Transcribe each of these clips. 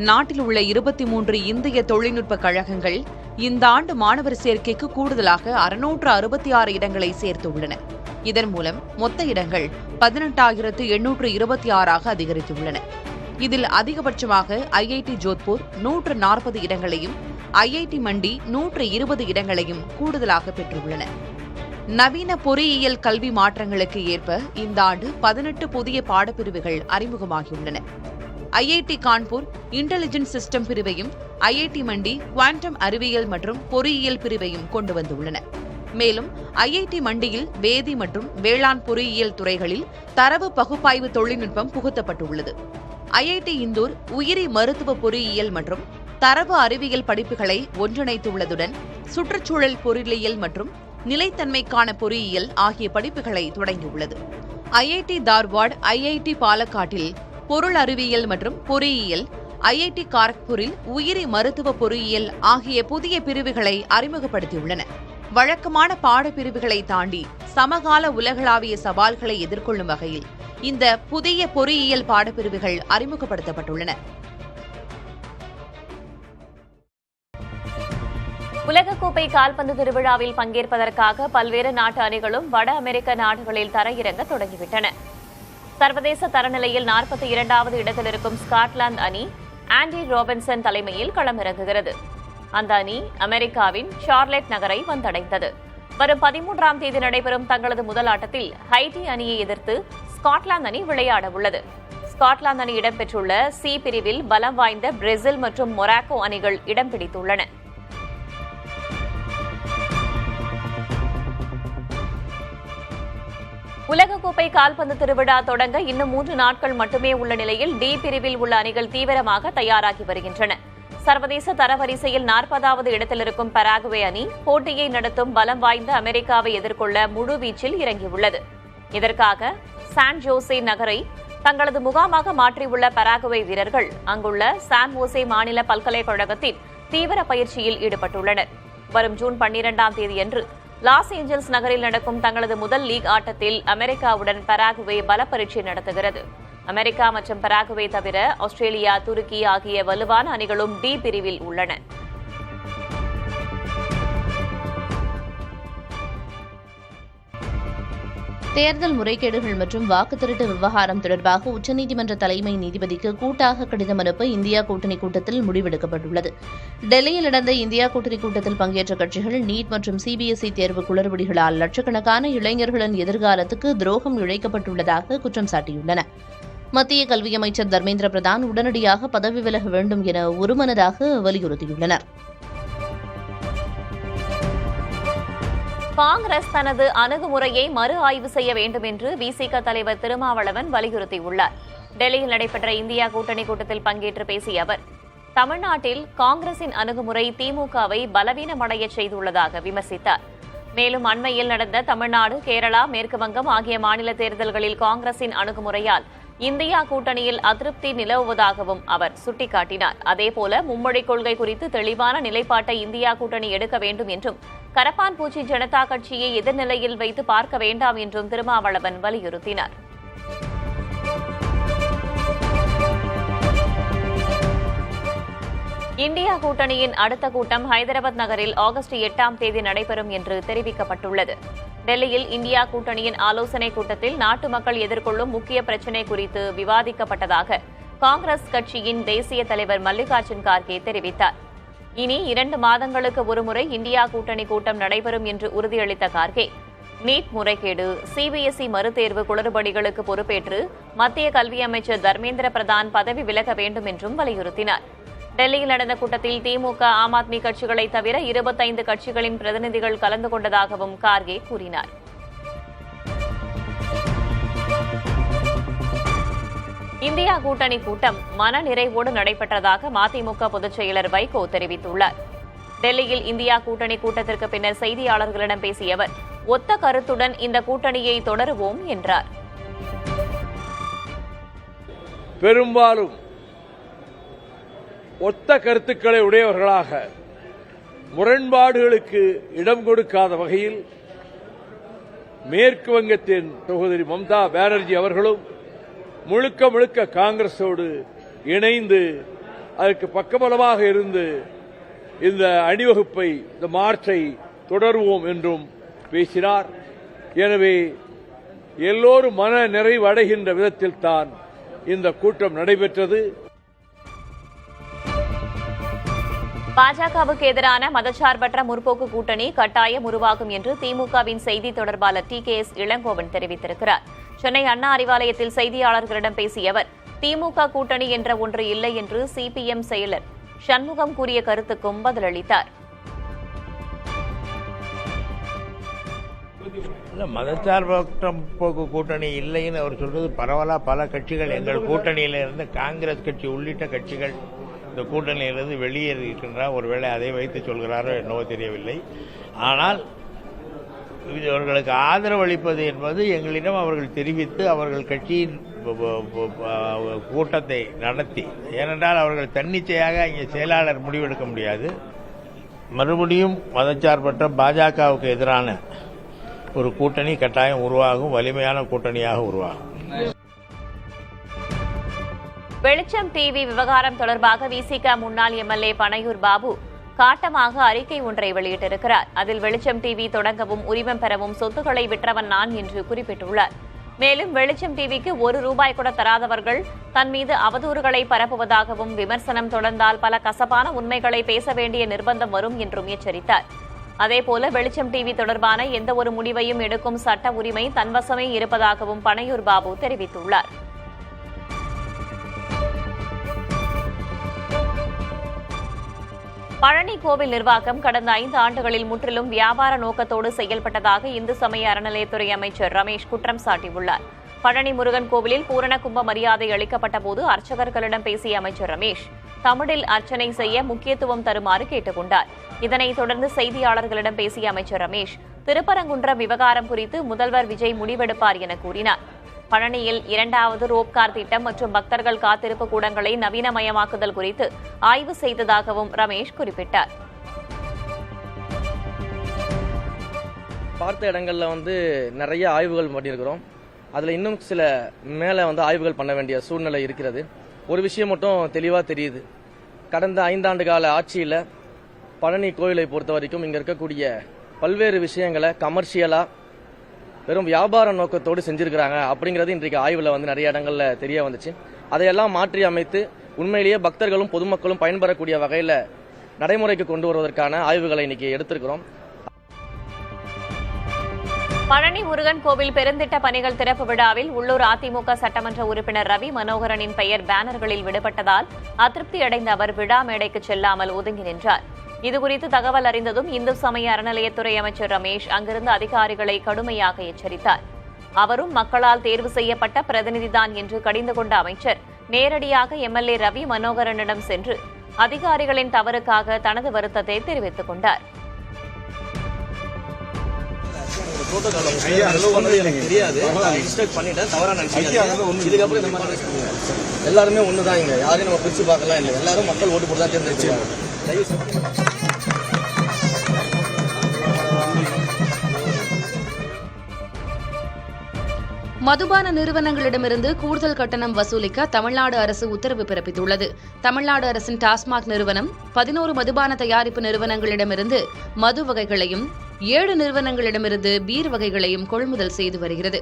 நாட்டில் உள்ள 23 இந்திய தொழில்நுட்ப கழகங்கள் இந்த ஆண்டு மாணவர் சேர்க்கைக்கு கூடுதலாக 666 இடங்களை சேர்த்துள்ளன. இதன் மூலம் மொத்த இடங்கள் 18,826 அதிகரித்துள்ளன. இதில் அதிகபட்சமாக ஐஐடி ஜோத்பூர் 140 இடங்களையும் ஐஐடி மண்டி 120 இடங்களையும் கூடுதலாக பெற்றுள்ளன. நவீன பொறியியல் கல்வி மாற்றங்களுக்கு ஏற்ப இந்த ஆண்டு 18 புதிய பாடப்பிரிவுகள் அறிமுகமாகியுள்ளன. ஐஐடி கான்பூர் இன்டெலிஜென்ட் சிஸ்டம் பிரிவையும் ஐஐடி மண்டி குவாண்டம் அறிவியல் மற்றும் பொறியியல் பிரிவையும் கொண்டு வந்துள்ளன. மேலும் ஐஐடி மண்டியில் வேதி மற்றும் வேளாண் பொறியியல் துறைகளில் தரவு பகுப்பாய்வு தொழில்நுட்பம் புகுத்தப்பட்டுள்ளது. ஐஐடி இந்தூர் உயிரி மருத்துவ பொறியியல் மற்றும் தரவு அறிவியல் படிப்புகளை ஒன்றிணைத்துள்ளதுடன் சுற்றுச்சூழல் பொருளியல் மற்றும் நிலைத்தன்மைக்கான பொறியியல் ஆகிய படிப்புகளை தொடங்கியுள்ளது. ஐஐடி தார்வாட், ஐஐடி பாலக்காட்டில் பொருள் அறிவியல் மற்றும் பொறியியல், ஐஐடி காரக்பூரில் உயிரி மருத்துவ பொறியியல் ஆகிய புதிய பிரிவுகளை அறிமுகப்படுத்தியுள்ளன. வழக்கமான பாடப்பிரிவுகளை தாண்டி சமகால உலகளாவிய சவால்களை எதிர்கொள்ளும் வகையில் இந்த புதிய பொறியியல் பாடப்பிரிவுகள் அறிமுகப்படுத்தப்பட்டுள்ளன. உலகக்கோப்பை கால்பந்து திருவிழாவில் பங்கேற்பதற்காக பல்வேறு நாட்டு அணிகளும் வட அமெரிக்க நாடுகளில் தரையிறங்க தொடங்கிவிட்டன. சர்வதேச தரநிலையில் 42வது இடத்தில் இருக்கும் ஸ்காட்லாந்து அணி ஆண்டி ராபின்சன் தலைமையில் களமிறங்குகிறது. அந்த அணி அமெரிக்காவின் சார்லட் நகரை வந்தடைந்தது. வரும் 13ஆம் தேதி நடைபெறும் தங்களது முதல் ஆட்டத்தில் ஹைட்டி அணியை எதிர்த்து ஸ்காட்லாந்து அணி விளையாட உள்ளது. ஸ்காட்லாந்து அணி இடம்பெற்றுள்ள சி பிரிவில் பலம் வாய்ந்த பிரேசில் மற்றும் மொராக்கோ அணிகள் இடம் பிடித்துள்ளன. உலகக்கோப்பை கால்பந்து திருவிழா தொடங்க இன்னும் 3 நாட்கள் மட்டுமே உள்ள நிலையில் டி பிரிவில் உள்ள அணிகள் தீவிரமாக தயாராகி வருகின்றன. சர்வதேச தரவரிசையில் 40வது இடத்தில் இருக்கும் பராகுவே அணி போட்டியை நடத்தும் பலம் வாய்ந்த அமெரிக்காவை எதிர்கொள்ள முழுவீச்சில் இறங்கியுள்ளது. இதற்காக சான் ஜோசே நகரை தங்களது முகாமாக மாற்றியுள்ள பராகுவே வீரர்கள் அங்குள்ள சான் ஓசே மாநில பல்கலைக்கழகத்தின் தீவிர பயிற்சியில் ஈடுபட்டுள்ளனர். வரும் ஜூன் 12ஆம் தேதியன்று லாஸ் ஏஞ்சல்ஸ் நகரில் நடக்கும் தங்களது முதல் லீக் ஆட்டத்தில் அமெரிக்காவுடன் பராகுவே பல பரீட்சை நடத்துகிறது. அமெரிக்கா மற்றும் பராகுவே தவிர ஆஸ்திரேலியா, துருக்கி ஆகிய வலுவான அணிகளும் டி பிரிவில் உள்ளன. தேர்தல் முறைகேடுகள் மற்றும் வாக்குத்திருட்டு விவகாரம் தொடர்பாக உச்சநீதிமன்ற தலைமை நீதிபதிக்கு கூட்டாக கடிதம் அனுப்ப இந்தியா கூட்டணி கூட்டத்தில் முடிவெடுக்கப்பட்டுள்ளது. டெல்லியில் நடந்த இந்தியா கூட்டணி கூட்டத்தில் பங்கேற்ற கட்சிகள் நீட் மற்றும் சிபிஎஸ்இ தேர்வு குளறுபடிகளால் லட்சக்கணக்கான இளைஞர்களின் எதிர்காலத்துக்கு துரோகம் இழைக்கப்பட்டுள்ளதாக குற்றம் சாட்டியுள்ளன. மத்திய கல்வி அமைச்சர் தர்மேந்திர பிரதான் உடனடியாக பதவி விலக வேண்டும் என ஒருமனதாக வலியுறுத்தியுள்ளனர். காங்கிரஸ் தனது அணுகுமுறையை மறு ஆய்வு செய்ய வேண்டும் என்று விசிக தலைவர் திருமாவளவன் வலியுறுத்தியுள்ளார். டெல்லியில் நடைபெற்ற இந்தியா கூட்டணி கூட்டத்தில் பங்கேற்று பேசிய அவர், தமிழ்நாட்டில் காங்கிரசின் அணுகுமுறை திமுகவை பலவீனமடைய செய்துள்ளதாக விமர்சித்தார். மேலும் அண்மையில் நடந்த தமிழ்நாடு, கேரளா, மேற்குவங்கம் ஆகிய மாநில தேர்தல்களில் காங்கிரசின் அணுகுமுறையால் இந்தியா கூட்டணியில் அதிருப்தி நிலவுவதாகவும் அவர் சுட்டிக்காட்டினார். அதேபோல மும்மொழிக் கொள்கை குறித்து தெளிவான நிலைப்பாட்டை இந்தியா கூட்டணி எடுக்க வேண்டும் என்றும், கரப்பான்பூச்சி ஜனதா கட்சியை எதிர்நிலையில் வைத்து பார்க்க வேண்டாம் என்றும் திருமாவளவன் வலியுறுத்தினார். இந்தியா கூட்டணியின் அடுத்த கூட்டம் ஹைதராபாத் நகரில் ஆகஸ்ட் 8ஆம் தேதி நடைபெறும் என்று தெரிவிக்கப்பட்டுள்ளது. டெல்லியில் இந்தியா கூட்டணியின் ஆலோசனைக் கூட்டத்தில் நாட்டு மக்கள் எதிர்கொள்ளும் முக்கிய பிரச்சினை குறித்து விவாதிக்கப்பட்டதாக காங்கிரஸ் கட்சியின் தேசிய தலைவர் மல்லிகார்ஜுன் கார்கே தெரிவித்தார். இனி 2 மாதங்களுக்கு ஒருமுறை இந்தியா கூட்டணி கூட்டம் நடைபெறும் என்று உறுதியளித்த கார்கே, நீட் முறைகேடு, சிபிஎஸ்இ மறுதேர்வு குளறுபடிகளுக்கு பொறுப்பேற்று மத்திய கல்வி அமைச்சர் தர்மேந்திர பிரதான் பதவி விலக வேண்டும் என்றும் வலியுறுத்தினார். டெல்லியில் நடந்த கூட்டத்தில் திமுக, ஆம் ஆத்மி கட்சிகளை தவிர 25 கட்சிகளின் பிரதிநிதிகள் கலந்து கொண்டதாகவும் கார்கே கூறினார். இந்தியா கூட்டணி கூட்டம் மனநிறைவோடு நடைபெற்றதாக மதிமுக பொதுச் செயலர் வைகோ தெரிவித்துள்ளார். டெல்லியில் இந்தியா கூட்டணி கூட்டத்திற்கு பின்னர் செய்தியாளர்களிடம் பேசிய அவர், ஒத்த கருத்துடன் இந்த கூட்டணியை தொடருவோம் என்றார். பெரும்பாலும் ஒத்த கருத்துக்களை உடையவர்களாக முரண்பாடுகளுக்கு இடம் கொடுக்காத வகையில் மேற்கு வங்கத்தின் சகோதரி மம்தா பானர்ஜி அவர்களும் முழுக்க முழுக்க காங்கிரஸோடு இணைந்து அதற்கு பக்கபலமாக இருந்து இந்த அணிவகுப்பை, இந்த மார்ச்சை தொடருவோம் என்றும் பேசினார். எனவே எல்லோரும் மன நிறைவு அடைகின்ற விதத்தில் தான் இந்த கூட்டம் நடைபெற்றது. பாஜகவுக்கு எதிரான மதச்சார்பற்ற முற்போக்கு கூட்டணி கட்டாயம் உருவாகும் என்று திமுகவின் செய்தி தொடர்பாளர் TKS இளங்கோவன் தெரிவித்திருக்கிறார். சென்னை அண்ணா அறிவாலயத்தில் செய்தியாளர்களிடம் பேசிய அவர், திமுக கூட்டணி என்ற ஒன்று இல்லை என்று CPM செயலர் சண்முகம் கூறிய கருத்துக்கும் பதிலளித்தார். மதச்சார்பற்ற முற்போக்கு கூட்டணி இல்லைன்னு அவர் சொல்றது பரவலாக பல கட்சிகள் எங்கள் கூட்டணியில இருந்து காங்கிரஸ் கட்சி உள்ளிட்ட கட்சிகள் இந்த கூட்டணியிலிருந்து வெளியேறியிருக்கின்றார். ஒருவேளை அதை வைத்து சொல்கிறாரோ என்னவோ தெரியவில்லை. ஆனால் இவர்களுக்கு ஆதரவு அளிப்பது என்பது எங்களிடம் அவர்கள் தெரிவித்து அவர்கள் கட்சியின் கூட்டத்தை நடத்தி, ஏனென்றால் அவர்கள் தன்னிச்சையாக இங்கே செயலாளர் முடிவெடுக்க முடியாது. மறுபடியும் மதச்சார்பற்ற பாஜகவுக்கு எதிரான ஒரு கூட்டணி கட்டாயம் உருவாகும், வலிமையான கூட்டணியாக உருவாகும். வெளிச்சம் டிவி விவகாரம் தொடர்பாக விசிக முன்னாள் MLA பனையூர் பாபு காட்டமாக அறிக்கை ஒன்றை வெளியிட்டிருக்கிறார். அதில் வெளிச்சம் டிவி தொடங்கவும் உரிமம் பெறவும் சொத்துக்களை விற்றவன் நான் என்று குறிப்பிட்டுள்ளார். மேலும் வெளிச்சம் டிவிக்கு ₹1 கூட தராதவர்கள் தன் மீது அவதூறுகளை பரப்புவதாகவும், விமர்சனம் தொடர்ந்தால் பல கசப்பான உண்மைகளை பேச வேண்டிய நிர்பந்தம் வரும் என்றும் எச்சரித்தார். அதேபோல வெளிச்சம் டிவி தொடர்பான எந்த ஒரு முடிவையும் எடுக்கும் சட்ட உரிமை தன்வசமே இருப்பதாகவும் பனையூர் பாபு தெரிவித்துள்ளார். பழனி கோவில் நிர்வாகம் கடந்த 5 ஆண்டுகளில் முற்றிலும் வியாபார நோக்கத்தோடு செயல்பட்டதாக இந்து சமய அறநிலையத்துறை அமைச்சர் ரமேஷ் குற்றம் சாட்டியுள்ளார். பழனி முருகன் கோவிலில் பூரண கும்ப மரியாதை அளிக்கப்பட்ட போது அர்ச்சகர்களிடம் பேசிய அமைச்சர் ரமேஷ் தமிழில் அர்ச்சனை செய்ய முக்கியத்துவம் தருமாறு கேட்டுக் கொண்டார். இதனைத் தொடர்ந்து செய்தியாளர்களிடம் பேசிய அமைச்சர் ரமேஷ் திருப்பரங்குன்றம் விவகாரம் குறித்து முதல்வர் விஜய் முடிவெடுப்பார் என கூறினார். பழனியில் 2வது ரோப்கார் திட்டம் மற்றும் பக்தர்கள் காத்திருப்பு கூடங்களை நவீனமயமாக்குதல் குறித்து ஆய்வு செய்ததாகவும் ரமேஷ் குறிப்பிட்டார். பார்த்த இடங்கள்ல நிறைய ஆய்வுகள் பண்ணியிருக்கிறோம். அதுல இன்னும் சில மேல ஆய்வுகள் பண்ண வேண்டிய சூழ்நிலை இருக்கிறது. ஒரு விஷயம் மட்டும் தெளிவா தெரியுது. கடந்த 5 ஆண்டு கால ஆட்சியில பழனி கோயிலை பொறுத்த வரைக்கும் இங்க இருக்கக்கூடிய பல்வேறு விஷயங்களை கமர்ஷியலா வெறும் வியாபார நோக்கத்தோடு செஞ்சிருக்கிறாங்க அப்படிங்கிறது இன்றைக்கு ஆய்வுல நிறைய இடங்கள்ல தெரிய வந்துச்சு. அதையெல்லாம் மாற்றி அமைத்து உண்மையிலேயே பக்தர்களும் பொதுமக்களும் பயன்பெறக்கூடிய வகையில நடைமுறைக்கு கொண்டு வருவதற்கான ஆய்வுகளை இன்னைக்கு எடுத்திருக்கிறோம். பழனி முருகன் கோவில் பெருந்திட்ட பணிகள் திறப்பு விழாவில் உள்ளூர் அதிமுக சட்டமன்ற உறுப்பினர் ரவி மனோகரனின் பெயர் பேனர்களில் விடுபட்டதால் அதிருப்தி அடைந்த அவர் விழா மேடைக்கு செல்லாமல் ஒதுங்கி நின்றார். இதுகுறித்து தகவல் அறிந்ததும் இந்து சமய அறநிலையத்துறை அமைச்சர் ரமேஷ் அங்கிருந்த அதிகாரிகளை கடுமையாக எச்சரித்தார். அவரும் மக்களால் தேர்வு செய்யப்பட்ட பிரதிநிதிதான் என்று கடிந்து கொண்ட அமைச்சர் நேரடியாக MLA ரவி மனோகரனிடம் சென்று அதிகாரிகளின் தவறுக்காக தனது வருத்தத்தை தெரிவித்துக் கொண்டார். எல்லாருமே ஒண்ணுதான், இங்க யாரையும் நம்ம பிரிச்சு பார்க்கலாம் இல்லை. எல்லாரும் மக்கள் ஓட்டு போட்டு தான் தேர்ந்தெடுச்சு. மதுபான நிறுவனங்களிடமிருந்து கூடுதல் கட்டணம் வசூலிக்க தமிழ்நாடு அரசு உத்தரவு பிறப்பித்துள்ளது. தமிழ்நாடு அரசின் டாஸ்மாக் நிறுவனம் 11 மதுபான தயாரிப்பு நிறுவனங்களிடமிருந்து மது வகைகளையும் 7 நிறுவனங்களிடமிருந்து பீர் வகைகளையும் கொள்முதல் செய்து வருகிறது.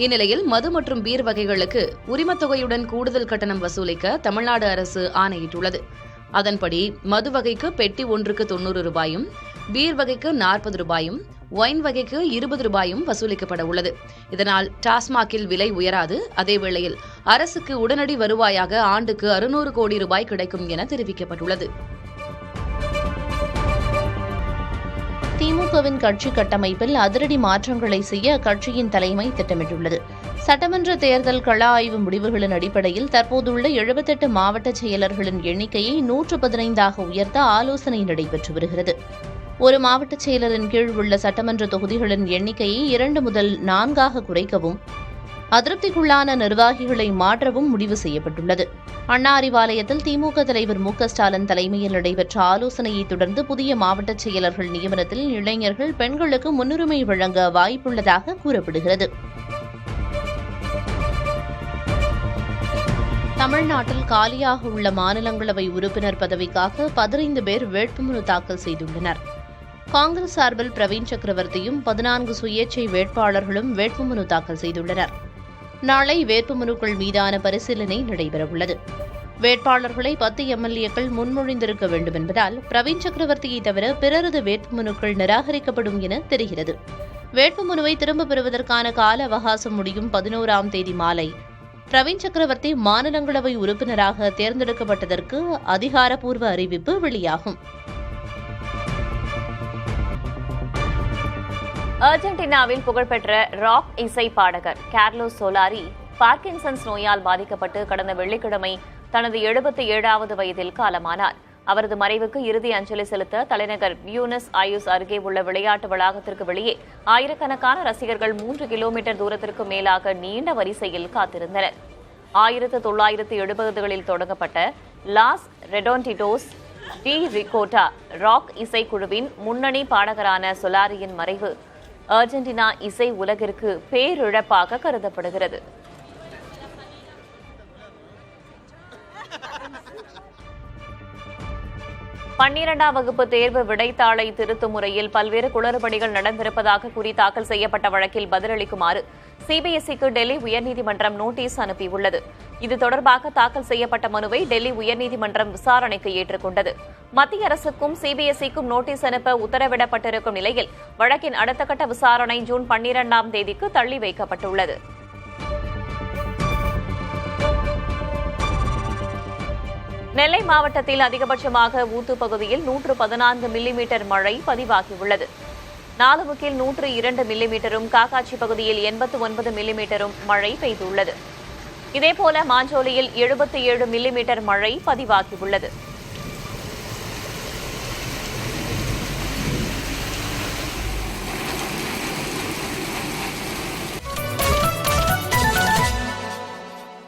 இந்நிலையில் மது மற்றும் பீர் வகைகளுக்கு உரிமத்தொகையுடன் கூடுதல் கட்டணம் வசூலிக்க தமிழ்நாடு அரசு ஆணையிட்டுள்ளது. அதன்படி மது வகைக்கு பெட்டி ஒன்றுக்கு ₹90, பீர் வகைக்கு ₹40, ஒயின் வகைக்கு ₹20 வசூலிக்கப்பட உள்ளது. இதனால் டாஸ்மாகில் விலை உயராது. அதேவேளையில் அரசுக்கு உடனடி வருவாயாக ஆண்டுக்கு ₹600 கோடி கிடைக்கும் என தெரிவிக்கப்பட்டுள்ளது. திமுகவின் கட்சி கட்டமைப்பில் அதிரடி மாற்றங்களை செய்ய அக்கட்சியின் தலைமை திட்டமிட்டுள்ளது. சட்டமன்ற தேர்தல் கள ஆய்வு முடிவுகளின் அடிப்படையில் தற்போதுள்ள 78 மாவட்ட செயலர்களின் எண்ணிக்கையை 115ஆக உயர்த்த ஆலோசனை நடைபெற்று வருகிறது. ஒரு மாவட்ட செயலரின் கீழ் உள்ள சட்டமன்ற தொகுதிகளின் எண்ணிக்கையை 2 முதல் 4ஆக குறைக்கவும் அதிருப்திக்குள்ளான நிர்வாகிகளை மாற்றவும் முடிவு செய்யப்பட்டுள்ளது. அண்ணா அறிவாலயத்தில் திமுக தலைவர் மு.க.ஸ்டாலின் தலைமையில் நடைபெற்ற ஆலோசனையை தொடர்ந்து புதிய மாவட்ட செயலர்கள் நியமனத்தில் இளைஞர்கள், பெண்களுக்கு முன்னுரிமை வழங்க வாய்ப்புள்ளதாக கூறப்படுகிறது. தமிழ்நாட்டில் காலியாக உள்ள மாநிலங்களவை உறுப்பினர் பதவிக்காக 15 பேர் வேட்புமனு தாக்கல் செய்துள்ளனர். காங்கிரஸ் சார்பில் பிரவீன் சக்கரவர்த்தியும் 14 சுயேட்சை வேட்பாளர்களும் வேட்புமனு தாக்கல் செய்துள்ளனர். நாளை வேட்புமனுக்கள் மீதான பரிசீலனை நடைபெறவுள்ளது. வேட்பாளர்களை 10 எம்எல்ஏக்கள் முன்மொழிந்திருக்க வேண்டும் என்பதால் பிரவீன் சக்கரவர்த்தியை தவிர பிறரது வேட்புமனுக்கள் நிராகரிக்கப்படும் என தெரிகிறது. வேட்புமனுவை திரும்பப் பெறுவதற்கான கால அவகாசம் முடியும் 11ஆம் தேதி மாலை பிரவீன் சக்கரவர்த்தி மாநிலங்களவை உறுப்பினராக தேர்ந்தெடுக்கப்பட்டதற்கு அதிகாரப்பூர்வ அறிவிப்பு வெளியாகும். அர்ஜென்டினாவில் புகழ்பெற்ற ராக் இசை பாடகர் கார்லோஸ் சோலாரி பார்க்கின்சன்ஸ் நோயால் பாதிக்கப்பட்டு கடந்த வெள்ளிக்கிழமை தனது 77வது வயதில் காலமானார். அவரது மறைவுக்கு இறுதி அஞ்சலி செலுத்த தலைநகர் பியூனஸ் ஆயுஸ் அருகே உள்ள விளையாட்டு வளாகத்திற்கு வெளியே ஆயிரக்கணக்கான ரசிகர்கள் 3 கிலோமீட்டர் தூரத்திற்கு மேலாக நீண்ட வரிசையில் காத்திருந்தனர். 1970களில் தொடங்கப்பட்ட லாஸ் ரெடோண்டிடோஸ் டி ரிகோட்டா ராக் இசைக்குழுவின் முன்னணி பாடகரான சொலாரியின் மறைவு அர்ஜென்டினா இசை உலகிற்கு பேரிழப்பாக கருதப்படுகிறது. பன்னிரண்டாம் வகுப்பு தேர்வு விடைத்தாளை திருத்தும் முறையில் பல்வேறு குளறுபடிகள் நடந்திருப்பதாக கூறி தாக்கல் செய்யப்பட்ட வழக்கில் பதிலளிக்குமாறு சிபிஎஸ்இக்கு டெல்லி உயர்நீதிமன்றம் நோட்டீஸ் அனுப்பியுள்ளது. இது தொடர்பாக தாக்கல் செய்யப்பட்ட மனுவை டெல்லி உயர்நீதிமன்றம் விசாரணைக்கு ஏற்றுக்கொண்டது. மத்திய அரசுக்கும் சிபிஎஸ்இக்கும் நோட்டீஸ் அனுப்ப உத்தரவிடப்பட்டிருக்கும் நிலையில் வழக்கின் அடுத்த கட்ட விசாரணை ஜூன் 12ஆம் தேதிக்கு தள்ளி வைக்கப்பட்டுள்ளது. நெல்லை மாவட்டத்தில் அதிகபட்சமாக ஊத்து பகுதியில் 114 மில்லிமீட்டர் மழை பதிவாகியுள்ளது. நாலுமுக்கில் 102 மில்லிமீட்டரும், காக்காட்சி பகுதியில் 89 மில்லிமீட்டரும் மழை பெய்துள்ளது. இதேபோல மாஞ்சோலியில் 77 மில்லிமீட்டர் மழை பதிவாகியுள்ளது.